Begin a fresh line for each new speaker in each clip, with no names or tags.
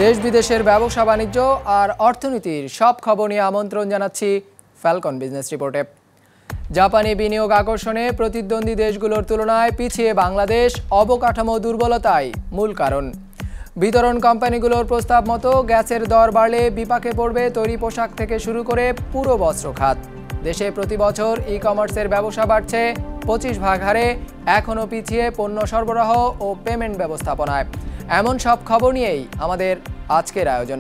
দেশ বিদেশের ব্যবসা বাণিজ্য আর অর্থনীতির সব খবর নিয়ে আমন্ত্রণ জানাচ্ছি ফ্যালকন বিজনেস রিপোর্টে। জাপানি বিনিয়োগ আকর্ষণে প্রতিদ্বন্দ্বী দেশগুলোর তুলনায় পিছিয়ে বাংলাদেশ, অবকাঠামো দুর্বলতাই মূল কারণ। বিতরণ কোম্পানিগুলোর প্রস্তাব মতো গ্যাসের দর বাড়লে বিপাকে পড়বে তৈরি পোশাক থেকে শুরু করে পুরো বস্ত্র খাত। দেশে প্রতি বছর ই কমার্সের ব্যবসা বাড়ছে 25% হারে, এখনও পিছিয়ে পণ্য সরবরাহ ও পেমেন্ট ব্যবস্থাপনায়। এমন সব খবর নিয়েই আমাদের আজকের আয়োজন।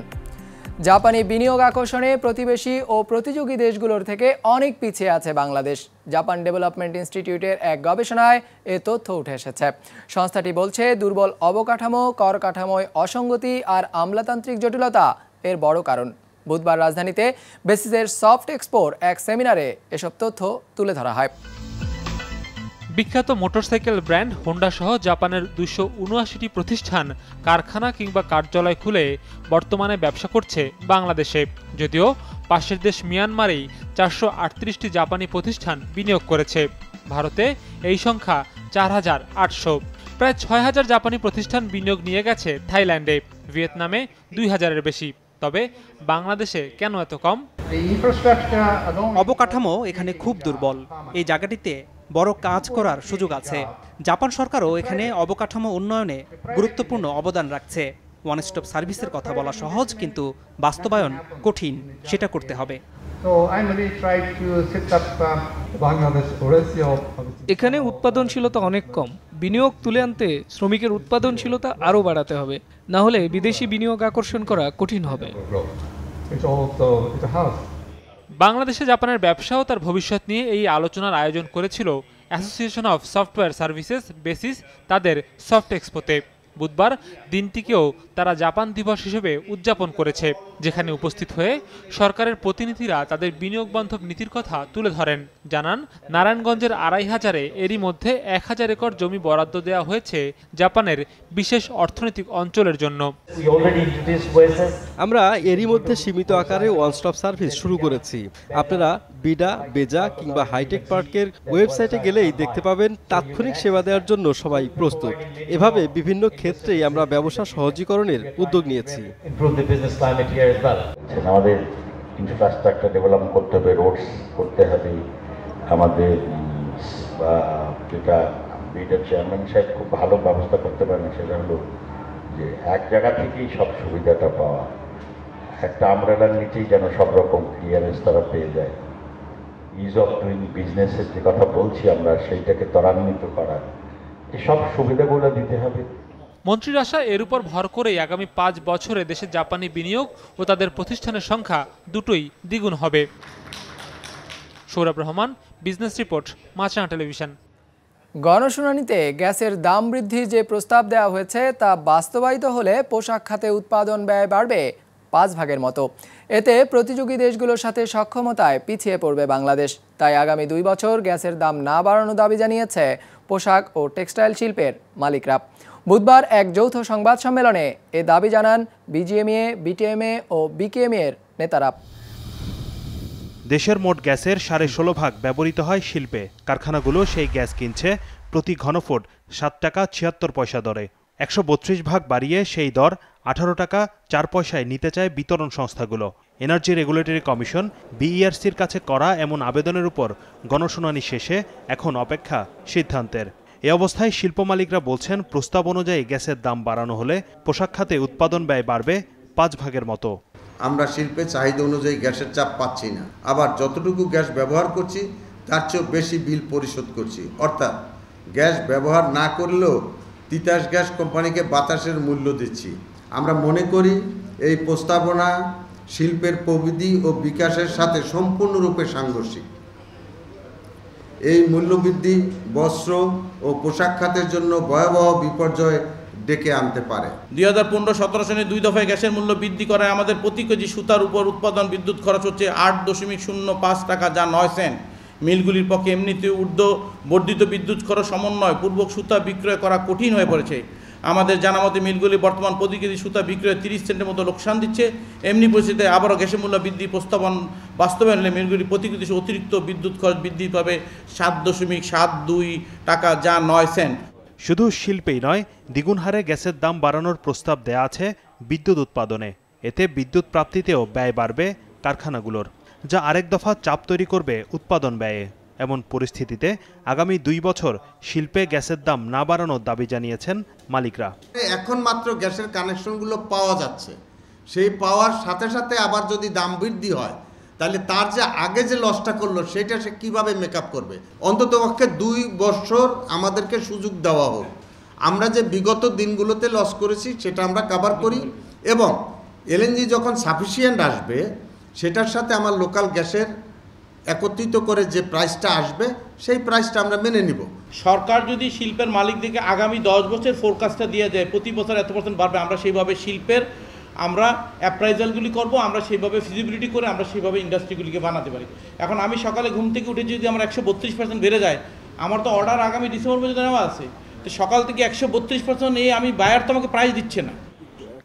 জাপানি বিনিয়োগ আকর্ষণে প্রতিবেশী ও প্রতিযোগী দেশগুলোর থেকে অনেক পিছিয়ে আছে বাংলাদেশ। জাপান ডেভেলপমেন্ট ইনস্টিটিউটের এক গবেষণায় এ তথ্য উঠে এসেছে। সংস্থাটি বলছে, দুর্বল অবকাঠামো, কর কাঠামোয় অসঙ্গতি আর আমলাতান্ত্রিক জটিলতা এর বড় কারণ। বুধবার রাজধানীতে বেসিসের সফট এক্সপোর এক সেমিনারে এসব তথ্য তুলে ধরা হয়।
বিখ্যাত মোটরসাইকেল ব্র্যান্ড হোন্ডা সহ জাপানের 279টি প্রতিষ্ঠান, কারখানা কিংবা কার্যালয় খুলে বর্তমানে ব্যবসা করছে বাংলাদেশে। যদিও পাশের দেশ মিয়ানমারেই 438টি জাপানি প্রতিষ্ঠান বিনিয়োগ করেছে। ভারতে এই সংখ্যা 4800। প্রায় 6000 জাপানি প্রতিষ্ঠান বিনিয়োগ নিয়ে গেছে থাইল্যান্ডে, ভিয়েতনামে 2000-এর বেশি। তবে বাংলাদেশে কেন এত কম?
অবকাঠামো এখানে খুব দুর্বল। এই জায়গাটিতে বড় কাজ করার সুযোগ আছে। জাপান সরকারও এখানে অবকাঠামো উন্নয়নে গুরুত্বপূর্ণ অবদান রাখছে। ওয়ান স্টপ সার্ভিসের কথা বলা সহজ, কিন্তু বাস্তবায়ন কঠিন। সেটা করতে হবে।
এখানে উৎপাদনশীলতা অনেক কম। বিনিয়োগ তুলে আনতে শ্রমিকের উৎপাদনশীলতা আরও বাড়াতে হবে, না হলে বিদেশি বিনিয়োগ আকর্ষণ করা কঠিন হবে।
বাংলাদেশে জাপানের ব্যবসা ও তার ভবিষ্যৎ নিয়ে এই আলোচনার আয়োজন করেছিল association of software services basis তাদের সফট এক্সপোতে। বুধবার দিনটিকেও তারা জাপান দিবস হিসেবে উদযাপন করেছে, যেখানে উপস্থিত হয়ে সরকারের প্রতিনিধিরা তাদের বিনিয়োগ বান্ধব নীতির কথা তুলে ধরেন। জানান, নারায়ণগঞ্জের 2500-এ এরই মধ্যে 1000 একর জমি বরাদ্দ দেওয়া হয়েছে জাপানের বিশেষ অর্থনৈতিক অঞ্চলের জন্য।
আমরা এরই মধ্যে সীমিত আকারে ওয়ান স্টপ সার্ভিস শুরু করেছি। আপনারা বিডা, বেজা কিংবা হাইটেক পার্কের ওয়েবসাইটে গেলেই দেখতে পাবেন তাৎক্ষণিক সেবা দেওয়ার জন্য সবাই প্রস্তুত। এভাবে বিভিন্ন ক্ষেত্রেই আমরা ব্যবসা সহজীকরণের উদ্যোগ নিয়েছি।
আমাদের ইনফ্রাস্ট্রাকচার ডেভেলপ করতে হবে, রোডস করতে হবে। আমাদের যেটা বিডার চেয়ারম্যান সাহেব খুব ভালো ব্যবস্থা করতে পারেন, সেটা হলো যে এক জায়গা থেকেই সব সুবিধাটা পাওয়া, একটা আমব্রেলার নিচেই যেন সব রকম ক্লিয়ারেন্স তারা পেয়ে যায়। ইজ অফ ডুইং বিজনেসের যে কথা বলছি আমরা, সেইটাকে ত্বরান্বিত করা, এসব সুবিধাগুলো দিতে হবে।
মন্ত্রীর আশা, এর উপর ভর করেই আগামী 5 বছরে দেশে জাপানি বিনিয়োগ ও তাদের প্রতিষ্ঠানের সংখ্যা দুটোই দ্বিগুণ হবে। সৌরভ রহমান, বিজনেস রিপোর্ট, মাছরাঙা টেলিভিশন।
গণশুনানিতে গ্যাসের দাম বৃদ্ধির যে প্রস্তাব দেওয়া হয়েছে তা বাস্তবায়িত হলে পোশাক খাতে উৎপাদন ব্যয় বাড়বে 5 ভাগের মতো। এতে প্রতিযোগী দেশগুলোর সাথে সক্ষমতায় পিছিয়ে পড়বে বাংলাদেশ। তাই আগামী 2 বছর গ্যাসের দাম না বাড়ানোর দাবি জানিয়েছে পোশাক ও টেক্সটাইল শিল্পের মালিকরা। বুধবার এক যৌথ সংবাদ সম্মেলনে এ দাবি জানান বিজিএমইএ, বিটিএমএ ও বিকেএমএ এর নেতারা।
দেশের মোট গ্যাসের 16.5 ব্যবহৃত হয় শিল্পে। কারখানাগুলো সেই গ্যাস কিনছে প্রতি ঘনফুট 7 টাকা 76 পয়সা দরে। 132 ভাগ বাড়িয়ে সেই দর 18 টাকা 4 পয়সায় নিতে চায় বিতরণ সংস্থাগুলো। এনার্জি রেগুলেটরি কমিশন বিইআরসির কাছে করা এমন আবেদনের উপর গণশুনানি শেষে এখন অপেক্ষা সিদ্ধান্তের। এ অবস্থায় শিল্প মালিকরা বলছেন, প্রস্তাব অনুযায়ী গ্যাসের দাম বাড়ানো হলে পোশাক খাতে উৎপাদন ব্যয় বাড়বে 5 ভাগের মতো।
আমরা শিল্পের চাহিদা অনুযায়ী গ্যাসের চাপ পাচ্ছি না, আবার যতটুকু গ্যাস ব্যবহার করছি তার চেয়েও বেশি বিল পরিশোধ করছি। অর্থাৎ গ্যাস ব্যবহার না করলেও তিতাস গ্যাস কোম্পানিকে বাতাসের মূল্য দিচ্ছি। আমরা মনে করি এই প্রস্তাবনা শিল্পের প্রবৃদ্ধি ও বিকাশের সাথে সম্পূর্ণরূপে সাংঘর্ষিক। এই মূল্যবৃদ্ধি বস্ত্র ও পোশাক খাতের জন্য ভয়াবহ বিপর্যয় ডেকে আনতে পারে।
2015-17 সনে 2 দফায় গ্যাসের মূল্য বৃদ্ধি করায় আমাদের প্রতি কেজি সুতার উপর উৎপাদন বিদ্যুৎ খরচ হচ্ছে 8.05 টাকা, যা 9 সেন্ট। মিলগুলির পক্ষে এমনিতে বর্ধিত বিদ্যুৎ খরচ সমন্বয় পূর্বক সুতা বিক্রয় করা কঠিন হয়ে পড়েছে। আমাদের জানা মতে মিলগুলি বর্তমান প্রতি কেজি সুতা বিক্রয়ে 30 সেন্টের মতো লোকসান দিচ্ছে। এমনি পরিস্থিতিতে আবারও গ্যাসের মূল্য বৃদ্ধি বাস্তবায়ন হলে মিলগুলি প্রতি কেজি অতিরিক্ত বিদ্যুৎ খরচ বৃদ্ধি পাবে 7.72 টাকা, যা 9 সেন্ট।
শুধু শিল্পেই নয়, দ্বিগুণ হারে গ্যাসের দাম বাড়ানোর প্রস্তাব দেয়া আছে বিদ্যুৎ উৎপাদনে। এতে বিদ্যুৎ প্রাপ্তিতেও ব্যয় বাড়বে কারখানাগুলোর, যা আরেক দফা চাপ তৈরি করবে উৎপাদন ব্যয়ে। এমন পরিস্থিতিতে আগামী 2 বছর শিল্পে গ্যাসের দাম না বাড়ানোর দাবি জানিয়েছেন মালিকরা।
এখন মাত্র গ্যাসের কানেকশনগুলো পাওয়া যাচ্ছে, সেই পাওয়ার সাথে সাথে আবার যদি দাম বৃদ্ধি হয় তাহলে তার যে আগে যে লসটা করলো সেটা সে কীভাবে মেকআপ করবে। অন্ততপক্ষে 2 বছর আমাদেরকে সুযোগ দেওয়া হোক, আমরা যে বিগত দিনগুলোতে লস করেছি সেটা আমরা কভার করি, এবং এলএনজি যখন সাফিসিয়েন্ট আসবে সেটার সাথে আমার লোকাল গ্যাসের একত্রিত করে যে প্রাইসটা আসবে সেই প্রাইসটা আমরা মেনে নিব।
সরকার যদি শিল্পের মালিকদেরকে আগামী 10 বছর ফোরকাস্টটা দিয়ে দেয়, প্রতি বছর এত % বাড়বে, আমরা সেইভাবে শিল্পের আমরা অ্যাপ্রাইজালগুলি করব, আমরা সেইভাবে ফিজিবিলিটি করে আমরা সেইভাবে ইন্ডাস্ট্রিগুলিকে বানাতে পারি। এখন আমি সকালে ঘুম থেকে উঠে যদি আমার 132% বেড়ে যায়, আমার তো অর্ডার আগামী ডিসেম্বর পর্যন্ত নেওয়া আছে, তো সকাল থেকে 132% নিয়ে আমি বায়ার তো আমাকে প্রাইস দিচ্ছে না।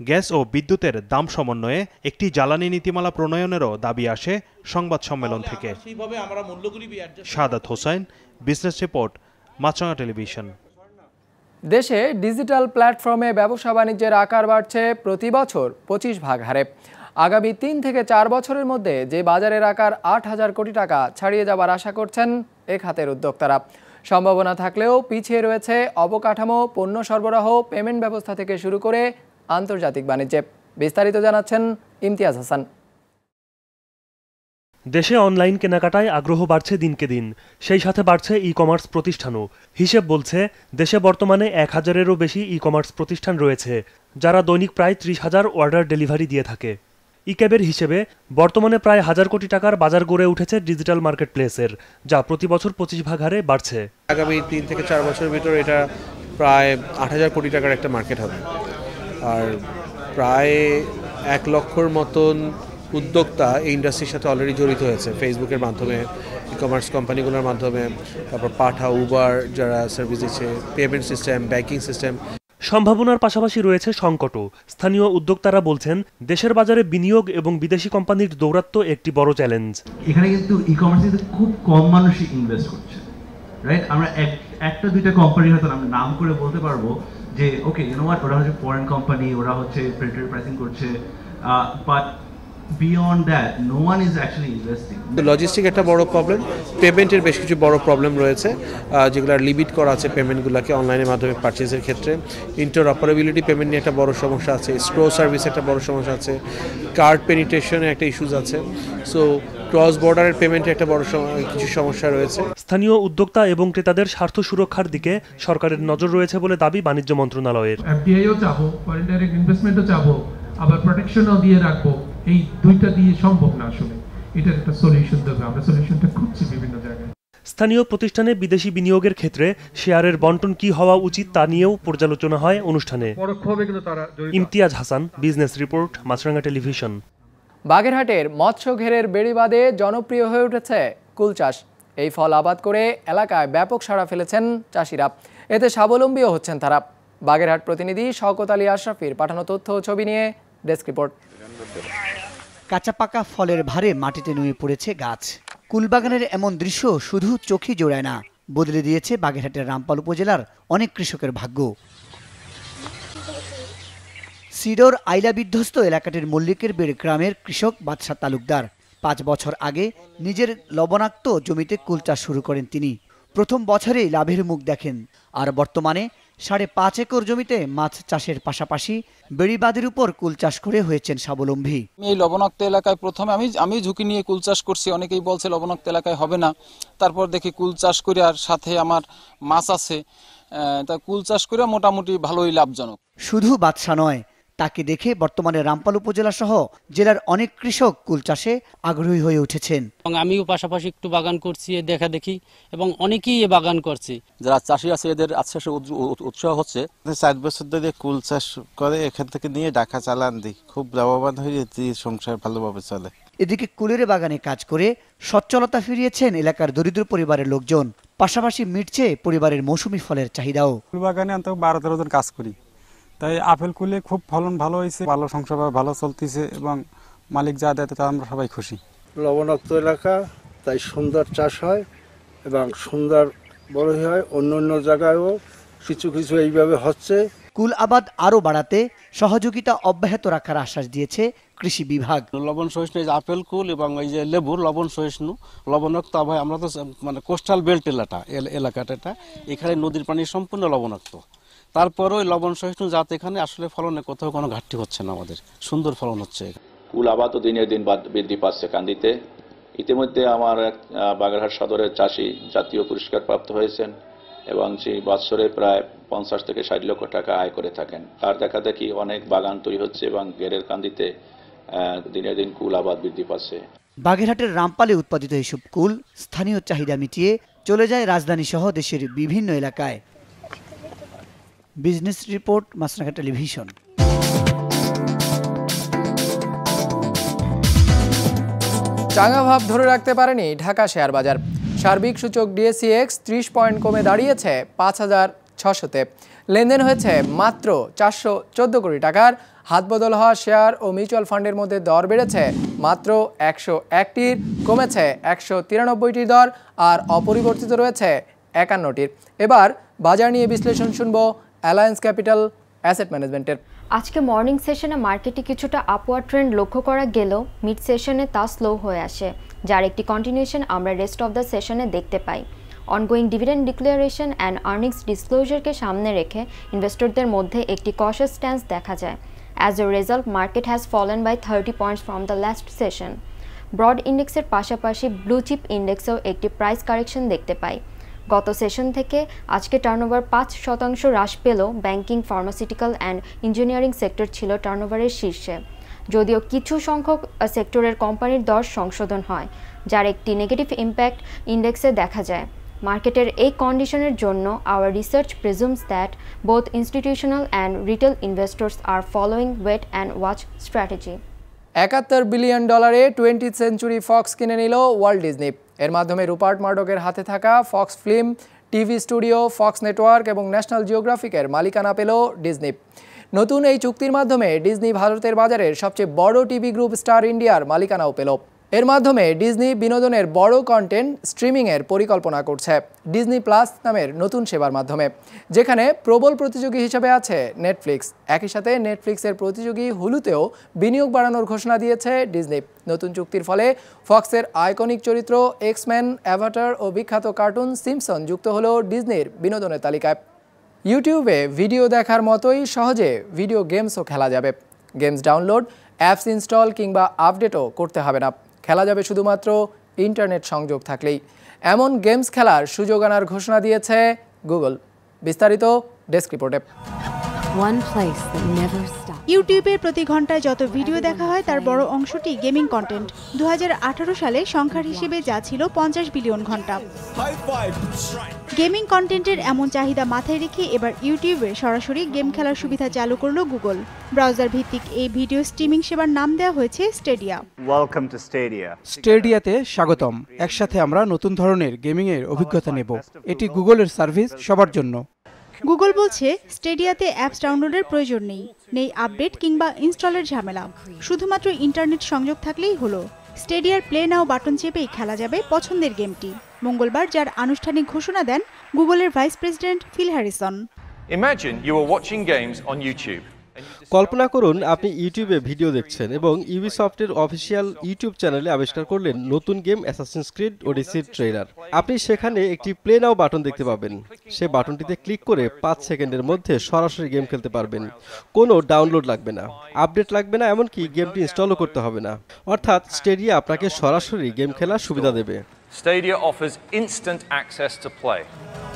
গ্যাস ও বিদ্যুতের দাম সমন্বয়ে একটি জ্বালানি নীতিমালা প্রণয়নেরও দাবি আসে সংবাদ সম্মেলন থেকে। শাহাদাত হোসেন, বিজনেস রিপোর্ট, মাছরাঙা টেলিভিশন।
দেশে ডিজিটাল প্ল্যাটফর্মে ব্যবসা বাণিজ্যের আকার বাড়ছে প্রতি বছর 25 ভাগ হারে। আগামী 3 থেকে 4 বছরের মধ্যে যে বাজারের আকার 8,000 কোটি টাকা ছাড়িয়ে যাবার আশা করছেন এ খাতের উদ্যোক্তারা। সম্ভাবনা থাকলেও পিছিয়ে রয়েছে অবকাঠামো, পণ্য সরবরাহ, পেমেন্ট ব্যবস্থা থেকে শুরু করে আন্তর্জাতিক বাণিজ্যে। বিস্তারিত জানাচ্ছেন ইমতিয়াজ হাসান।
দেশে অনলাইন কেনাকাটায় আগ্রহ বাড়ছে দিনকে দিন, সেই সাথে বাড়ছে ই কমার্স প্রতিষ্ঠানও। হিসেব বলছে দেশে বর্তমানে 1000-এরও বেশি ই কমার্স প্রতিষ্ঠান রয়েছে, যারা দৈনিক প্রায় 30,000 অর্ডার ডেলিভারি দিয়ে থাকে। ইক্যাবের হিসেবে বর্তমানে প্রায় 1000 কোটি টাকার বাজার গড়ে উঠেছে ডিজিটাল মার্কেট প্লেসের, যা প্রতি বছর 25 ভাগ হারে বাড়ছে।
আগামী 3 থেকে 4 বছরের ভিতরে এটা প্রায় 8,000 কোটি টাকার একটা মার্কেট হবে, আর প্রায় 1 লক্ষর মতন উদ্যোক্তা এই ইন্ডাস্ট্রির সাথে অলরেডি জড়িত হয়েছে, ফেসবুকের মাধ্যমে, ই কমার্স কোম্পানিগুলোর মাধ্যমে, তারপর পাঠা, উবার যারা সার্ভিস দিচ্ছে, পেমেন্ট সিস্টেম, ব্যাংকিং সিস্টেম।
সম্ভাবনার পাশাপাশি রয়েছে সংকটও। স্থানীয় উদ্যোক্তারা বলছেন দেশের বাজারে বিনিয়োগ এবং বিদেশি কোম্পানির দৌরাত্ম্য একটি বড় চ্যালেঞ্জ।
এখানে কিন্তু ই কমার্সে খুব কম মানুষই ইনভেস্ট করছে, রাইট? আমরা একটা দুইটা কোম্পানি হয়তো আমরা নাম করে বলতে পারবো যে ওকে ইউ নো হোয়াট, ওরা হচ্ছে ফরেন কোম্পানি, ওরা হচ্ছে প্রেডেটরি প্রাইসিং করছে, but beyond that no one is actually investing.
Logistic একটা বড় প্রবলেম, পেমেন্টের বেশ কিছু বড় প্রবলেম রয়েছে, যেগুলোর লিমিট করা আছে পেমেন্টগুলোকে অনলাইনের মাধ্যমে পারচেজের ক্ষেত্রে। ইন্টারঅপারেবিলিটি পেমেন্ট নিয়ে একটা বড় সমস্যা আছে, স্ট্রো সার্ভিস একটা বড় সমস্যা আছে, কার্ড পেনিট্রেশনে একটা ইস্যুজ আছে, সো ক্রস বর্ডারের পেমেন্টে একটা বড় কিছু সমস্যা রয়েছে।
স্থানীয় উদ্যোক্তা এবং ক্রেতাদের স্বার্থ সুরক্ষার দিকে সরকারের নজর রয়েছে বলে দাবি বাণিজ্য মন্ত্রণালয়ের।
এফডিআইও চাবো, ফরেন ডাইরেক্ট ইনভেস্টমেন্টও চাবো, আবার প্রোটেকশনও দিয়ে রাখবো। এই দুইটা দিয়ে সম্ভব না, আসলে এটার একটা সলিউশন দেবে, আমরা সলিউশনটা খুঁজছি বিভিন্ন জায়গায়।
স্থানীয় প্রতিষ্ঠানে বিদেশি বিনিয়োগের ক্ষেত্রে শেয়ারের বন্টন কি হওয়া উচিত তা নিয়েও পর্যালোচনা হয় অনুষ্ঠানে। ইমতিয়াজ হাসান, বিজনেস রিপোর্ট, মাছরাঙা টেলিভিশন।
বাগেরহাটের মৎস্য ঘেরের বেড়িবাঁধে জনপ্রিয় হয়ে উঠেছে কুল চাষ। এই ফল আবাদ করে এলাকায় ব্যাপক সাড়া ফেলেছেন চাষিরা, এতে স্বাবলম্বীও হচ্ছেন তারা। বাগেরহাট প্রতিনিধি শওকত আলী আশরাফির পাঠানো তথ্য ও ছবি নিয়ে ডেস্ক রিপোর্ট।
কাঁচা পাকা ফলের ভারে মাটিতে নুয়ে পড়েছে গাছ। কুলবাগানের এমন দৃশ্য শুধু চোখই জোড়ায় না, বদলে দিয়েছে বাগেরহাটের রামপাল উপজেলার অনেক কৃষকের ভাগ্য। সিডোর আইলা বিধ্বস্ত এলাকাটির মল্লিকের বেড় গ্রামের কৃষক বাদশাহ তালুকদার 5 বছর আগে নিজের লবণাক্ত জমিতে কুল চাষ শুরু করেন তিনি। প্রথম বছরেই লাভের মুখ দেখেন, আর বর্তমানে 5.5 একর জমিতে মাছ চাষের পাশাপাশি বেড়িবাঁধের উপর কুল চাষ করে হয়েছেন স্বাবলম্বী।
এই লবণাক্ত এলাকায় প্রথমে আমি ঝুঁকি নিয়ে কুল চাষ করছি, অনেকেই বলছে লবণাক্ত এলাকায় হবে না, তারপর দেখি কুল চাষ করে, আর সাথে আমার মাছ আছে, তা কুল চাষ করে মোটামুটি ভালোই লাভজনক।
শুধু বাদশা নয়, তাকে দেখে বর্তমানে রামপাল উপজেলা সহ জেলার অনেক কৃষক কুল চাষে আগ্রহী হয়ে উঠেছেন।
আমিও পাশাপাশি একটু বাগান করছি, দেখা দেখি, এবং অনেকেই এ বাগান করছে।
যারা চাষি আছে এদের আশ্বাসে উৎসাহ হচ্ছে। 4 বছর ধরে কুল চাষ করে এখান থেকে নিয়ে ঢাকা চালান দিই, খুব লাভবান হয়ে সংসার ভালোভাবে চলে।
এদিকে কুলের বাগানে কাজ করে সচ্ছলতা ফিরিয়েছেন এলাকার দরিদ্র পরিবারের লোকজন, পাশাপাশি মিটছে পরিবারের মৌসুমি ফলের চাহিদাও।
কুল বাগানে অন্তত 12-13 জন কাজ করি, তাই আপেল কুলে খুব ফলন ভালো হয়েছে, ভালো সংসার ভালো চলতেছে, এবং মালিক যা দেয় তা আমরা সবাই খুশি।
লবণাক্ত এলাকা, তাই সুন্দর চাষ হয় এবং সুন্দর বড় হয়। অন্য অন্য জায়গায়ও কিছু কিছু এইভাবে হচ্ছে।
কুল আবাদ আরও বাড়াতে সহযোগিতা অব্যাহত রাখার আশ্বাস দিয়েছে কৃষি বিভাগ।
লবণ সহিষ্ণু এই যে আপেল কুল এবং এই যে লেবুর লবণ সহিষ্ণু লবণাক্ত আবহাওয়া, আমরা তো মানে কোস্টাল বেল্ট এলাকাটা এটা, এখানে নদীর পানি সম্পূর্ণ লবণাক্ত, তারপরেও লবণ সহিষ্ণু জাত এখানে আসলে ফলনে কোথাও কোনো ঘাটতি হচ্ছে না, আমাদের সুন্দর ফলন হচ্ছে।
কুল আবাদও দিনের দিন বৃদ্ধি পাচ্ছে কান্দিতে। ইতিমধ্যে আমার বাগেরহাট সদরের চাষি জাতীয় পুরস্কার প্রাপ্ত হয়েছেন এবং সেই বছরে প্রায় 50 থেকে 60 লক্ষ টাকা আয় করে থাকেন। তার দেখা দেখি অনেক বাগান তৈরি হচ্ছে এবং গেরের কান্দিতে দিনের দিন কুল আবাদ বৃদ্ধি পাচ্ছে।
বাগেরহাটের রামপালে উৎপাদিত এসব কুল স্থানীয় চাহিদা মিটিয়ে চলে যায় রাজধানী সহ দেশের বিভিন্ন এলাকায়। বিজনেস রিপোর্ট, মাছরাঙা টেলিভিশন।
চাঙা ভাব ধরে রাখতে পারেনি ঢাকা শেয়ার বাজার। সার্বিক সূচক ডিএসইএক্স 30 পয়েন্ট কমে দাঁড়িয়েছে 5600-তে। লেনদেন হয়েছে মাত্র 414 কোটি টাকার। হাতবদল হওয়া শেয়ার ও মিউচুয়াল ফান্ডের মধ্যে দর বেড়েছে মাত্র 101টির, কমেছে 193টির দর, আর অপরিবর্তিত রয়েছে 51টির। এবার বাজার নিয়ে বিশ্লেষণ শুনবো অ্যালায়েন্স ক্যাপিটাল অ্যাসেট ম্যানেজমেন্টের।
আজকে মর্নিং সেশনে মার্কেটে কিছুটা আপওয়ার্ড ট্রেন্ড লক্ষ্য করা গেলেও মিড সেশনে তা স্লো হয়ে আসে, যার একটি কন্টিনিউশন আমরা রেস্ট অফ দ্য সেশনে দেখতে পাই। Ongoing dividend declaration and earnings ডিসক্লোজারকে সামনে রেখে ইনভেস্টরদের মধ্যে একটি কশাস স্ট্যান্স দেখা যায়। As a result, market has fallen by 30 points from the last session. Broad ইন্ডেক্সের পাশাপাশি ব্লু চিপ ইন্ডেক্সেও একটি প্রাইস কারেকশন দেখতে পাই। গত সেশন থেকে আজকে টার্নওভার 5% হ্রাস পেলেও banking, pharmaceutical and engineering sector ছিল টার্নওভারের শীর্ষে। যদিও কিছু সংখ্যক সেক্টরের কোম্পানির দর সংশোধন হয়, যার একটি নেগেটিভ ইম্প্যাক্ট ইন্ডেক্সে দেখা যায়। মার্কেটের এই কন্ডিশনের জন্য our research presumes that both institutional and retail investors are following wait and watch strategy.
$71 billion 20th century fox কিনে নিল ওয়াল্ট ডিজনি। এর মাধ্যমে রুপার্ট মার্ডকের হাতে থাকা Fox film, TV studio, Fox network এবং ন্যাশনাল জিওগ্রাফিকের মালিকানা পেল ডিজনি। নতুন এই চুক্তির মাধ্যমে ডিজনি ভারতের বাজারের সবচেয়ে বড় টিভি গ্রুপ স্টার ইন্ডিয়ার মালিকানাও পেল। এর মাধ্যমে ডিজনি বিনোদনের বড় কন্টেন্ট স্ট্রিমিংয়ের পরিকল্পনা করছে ডিজনি প্লাস নামের নতুন সেবার মাধ্যমে, যেখানে প্রবল প্রতিযোগী হিসেবে আছে নেটফ্লিক্স। একই সাথে নেটফ্লিক্সের প্রতিযোগী হুলুতেও বিনিয়োগ বাড়ানোর ঘোষণা দিয়েছে ডিজনি। নতুন চুক্তির ফলে ফক্সের আইকনিক চরিত্র এক্সম্যান, অ্যাভাটার ও বিখ্যাত কার্টুন সিম্পসন যুক্ত হলো ডিজনির বিনোদনের তালিকায়। ইউটিউবে ভিডিও দেখার মতোই সহজে ভিডিও গেমসও খেলা যাবে। গেমস ডাউনলোড, অ্যাপস ইনস্টল কিংবা আপডেটও করতে হবে না, খেলা যাবে শুধুমাত্র ইন্টারনেট সংযোগ থাকলেই। এমন গেমস খেলার সুযোগ আনার ঘোষণা দিয়েছে গুগল। বিস্তারিত ডেস্ক রিপোর্টে।
ইউটিউবে প্রতি ঘন্টায় যত ভিডিও দেখা হয় তার বড় অংশটি গেমিং কন্টেন্ট। 2018 সালে সংখ্যার হিসেবে যা ছিল 50 বিলিয়ন ঘন্টা। গেমিং কন্টেন্টের এমন চাহিদা মাথায় রেখে এবার ইউটিউবে সরাসরি গেম খেলার সুবিধা চালু করলো গুগল। ব্রাউজার ভিত্তিক এই ভিডিও স্ট্রিমিং সেবার নাম দেওয়া হয়েছে স্টেডিয়া।
স্টেডিয়াতে স্বাগতম। একসাথে আমরা নতুন ধরনের গেমিং এর অভিজ্ঞতা নেব। এটি গুগলের সার্ভিস সবার জন্য।
গুগল বলছে স্টেডিয়াতে অ্যাপস ডাউনলোডের প্রয়োজন নেই আপডেট কিংবা ইনস্টলের ঝামেলা, শুধুমাত্র ইন্টারনেট সংযোগ থাকলেই হলো। স্টেডিয়ার প্লে নাও বাটন চেপেই খেলা যাবে পছন্দের গেমটি। মঙ্গলবার যার আনুষ্ঠানিক ঘোষণা দেন গুগলের vice president Phil Harrison.
Imagine you are watching games on YouTube.
কল্পনা করুন আপনি ইউটিউবে ভিডিও দেখছেন এবং ইউবিসফটের অফিসিয়াল ইউটিউব চ্যানেলে আবিষ্কার করলেন নতুন গেম অ্যাসাসিনস ক্রিড ওডিসির ট্রেলার। আপনি সেখানে একটি প্লে নাও বাটন দেখতে পাবেন। সে বাটনটিতে ক্লিক করে 5 সেকেন্ডের মধ্যে সরাসরি গেম খেলতে পারবেন। কোনো ডাউনলোড লাগবে না, আপডেট লাগবে না, এমনকি গেমটি ইনস্টলও করতে হবে না। অর্থাৎ স্টেডিয়া আপনাকে সরাসরি গেম খেলার সুবিধা দেবে।
Stadia offers instant access to play.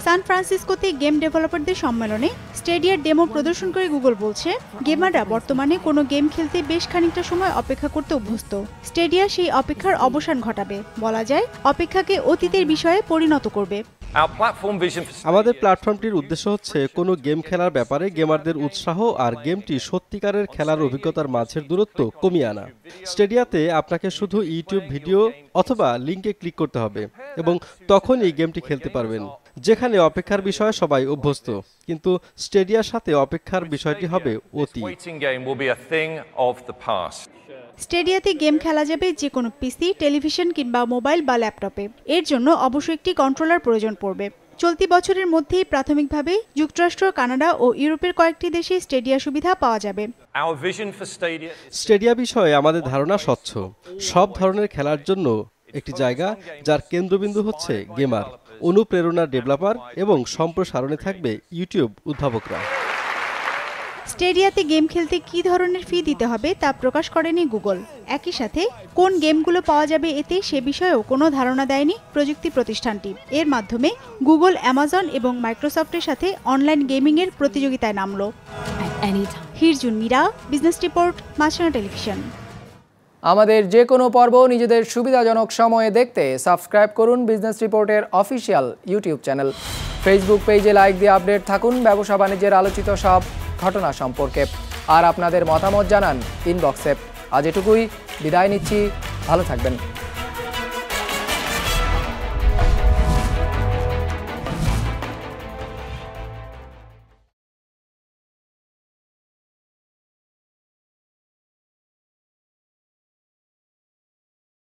San ফ্রান্সিসকোতে গেম ডেভেলপারদের সম্মেলনে স্টেডিয়ার ডেমো প্রদর্শন করে গুগল বলছে গেমাররা বর্তমানে কোনো গেম খেলতে বেশ খানিকটা সময় অপেক্ষা করতে অভ্যস্ত। স্টেডিয়া সেই অপেক্ষার অবসান ঘটাবে, বলা যায় অপেক্ষাকে অতীতের বিষয়ে পরিণত করবে।
আমাদের প্ল্যাটফর্মটির উদ্দেশ্য হচ্ছে কোনো গেম খেলার ব্যাপারে গেমারদের উৎসাহ আর গেমটি সত্যিকারের খেলার অভিজ্ঞতার মাঝের দূরত্ব কমিয়ে আনা। স্টেডিয়াতে আপনাকে শুধু ইউটিউব ভিডিও অথবা লিঙ্কে ক্লিক করতে হবে এবং তখনই গেমটি খেলতে পারবেন। যেখানে অপেক্ষার বিষয়ে সবাই অভ্যস্ত, কিন্তু স্টেডিয়ার সাথে অপেক্ষার বিষয়টি হবে অতীত।
স্টেডিয়াতে গেম খেলা যাবে যে কোনো পিসি, টেলিভিশন কিংবা মোবাইল বা ল্যাপটপে। এর জন্য অবশ্যই একটি কন্ট্রোলার প্রয়োজন পড়বে। চলতি বছরের মধ্যেই প্রাথমিকভাবে যুক্তরাষ্ট্র, কানাডা ও ইউরোপের কয়েকটি দেশে স্টেডিয়া সুবিধা পাওয়া যাবে।
স্টেডিয়া বিষয়ে আমাদের ধারণা স্বচ্ছ। সব ধরনের খেলার জন্য একটি জায়গা যার কেন্দ্রবিন্দু হচ্ছে গেমার, অনুপ্রেরণার ডেভেলপার এবং সম্প্রসারণে থাকবে ইউটিউব উদ্ভাবকরা।
স্টেডিয়াতে গেম খেলতে কী ধরনের ফি দিতে হবে তা প্রকাশ করেনি গুগল। একই সাথে কোন গেমগুলো পাওয়া যাবে এতে সে বিষয়েও কোনো ধারণা দেয়নি প্রযুক্তি প্রতিষ্ঠানটি। এর মাধ্যমে গুগল, অ্যামাজন এবং মাইক্রোসফটের সাথে অনলাইন গেমিংয়ের প্রতিযোগিতায় নামল। হিরজুন মীরা, বিজনেস রিপোর্ট, মাছরাঙা টেলিভিশন।
আমাদের যে কোনো পর্ব নিজেদের সুবিধাজনক সময়ে দেখতে সাবস্ক্রাইব করুন বিজনেস রিপোর্টের অফিসিয়াল ইউটিউব চ্যানেল। ফেসবুক পেজে লাইক দিয়ে আপডেট থাকুন ব্যবসা বাণিজ্যের আলোচিত সব ঘটনা সম্পর্কে। আর আপনাদের মতামত জানান ইনবক্সে। আজ এটুকুই, বিদায় নিচ্ছি, ভালো থাকবেন।